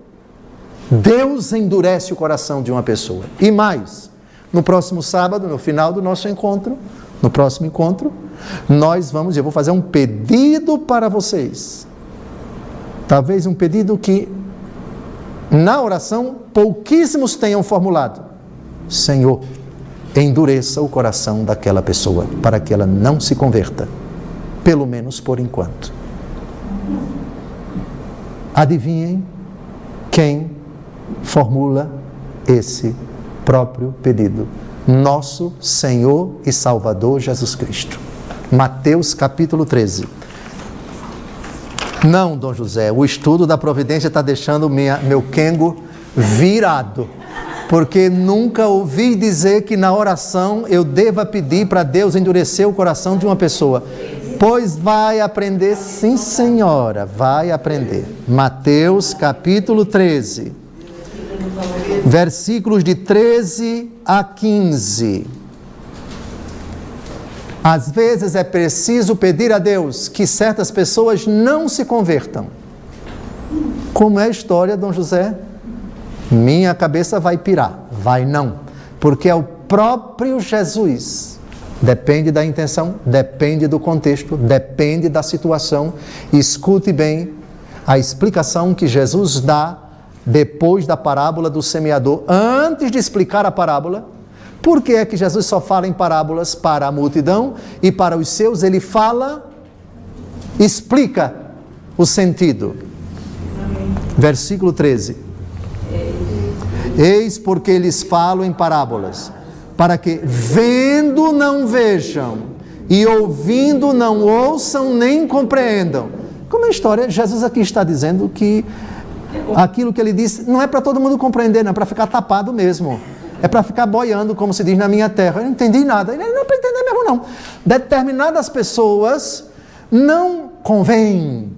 Deus endurece o coração de uma pessoa. E mais, no próximo sábado, no final do nosso encontro, no próximo encontro, eu vou fazer um pedido para vocês. Talvez um pedido que, na oração, pouquíssimos tenham formulado. Senhor, endureça o coração daquela pessoa, para que ela não se converta. Pelo menos por enquanto. Adivinhem quem formula esse próprio pedido. Nosso Senhor e Salvador Jesus Cristo. Mateus capítulo 13. Não, Dom José, o estudo da providência está deixando meu quengo virado, porque nunca ouvi dizer que na oração eu deva pedir para Deus endurecer o coração de uma pessoa. Pois vai aprender, sim senhora, vai aprender. Mateus capítulo 13, versículos de 13 a 15. Às vezes é preciso pedir a Deus que certas pessoas não se convertam. Como é a história, Dom José? Minha cabeça vai pirar. Vai não. Porque é o próprio Jesus. Depende da intenção, depende do contexto, depende da situação. Escute bem a explicação que Jesus dá depois da parábola do semeador. Antes de explicar a parábola, por que é que Jesus só fala em parábolas para a multidão e para os seus ele explica o sentido? Versículo 13. Eis porque eles falam em parábolas, para que vendo não vejam e ouvindo não ouçam nem compreendam. Como é a história? Jesus aqui está dizendo que aquilo que ele disse não é para todo mundo compreender, não é para ficar tapado mesmo. É para ficar boiando, como se diz na minha terra. Eu não entendi nada. Ele não é para entender mesmo, não. Determinadas pessoas não convém,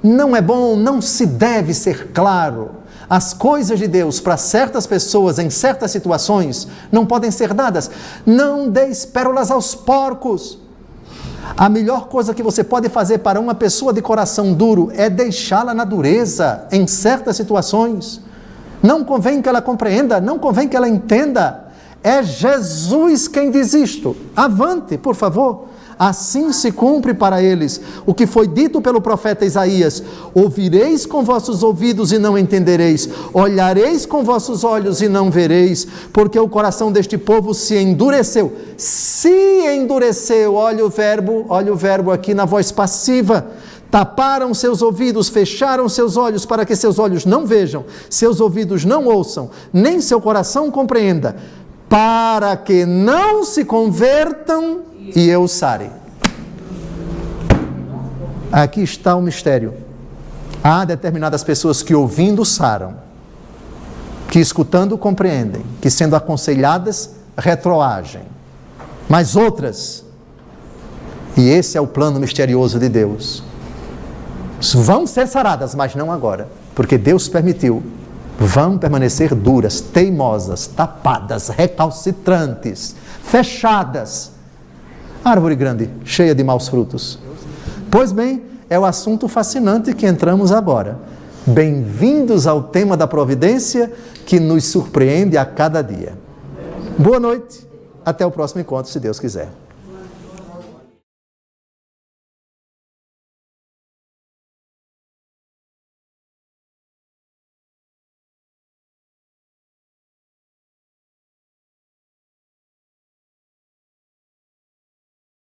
não é bom, não se deve ser claro. As coisas de Deus para certas pessoas, em certas situações, não podem ser dadas. Não deis pérolas aos porcos. A melhor coisa que você pode fazer para uma pessoa de coração duro é deixá-la na dureza, em certas situações. Não convém que ela compreenda, não convém que ela entenda. É Jesus quem diz isto. Avante, por favor. Assim se cumpre para eles o que foi dito pelo profeta Isaías: ouvireis com vossos ouvidos e não entendereis, olhareis com vossos olhos e não vereis, porque o coração deste povo se endureceu. Se endureceu, olha o verbo aqui na voz passiva. Taparam seus ouvidos, fecharam seus olhos para que seus olhos não vejam, seus ouvidos não ouçam, nem seu coração compreenda, para que não se convertam e eu sare. Aqui está o mistério. Há determinadas pessoas que ouvindo saram, que escutando compreendem, que sendo aconselhadas retroagem, mas outras, e esse é o plano misterioso de Deus, vão ser saradas, mas não agora, porque Deus permitiu. Vão permanecer duras, teimosas, tapadas, recalcitrantes, fechadas. Árvore grande, cheia de maus frutos. Pois bem, é o assunto fascinante que entramos agora. Bem-vindos ao tema da providência que nos surpreende a cada dia. Boa noite, até o próximo encontro, se Deus quiser.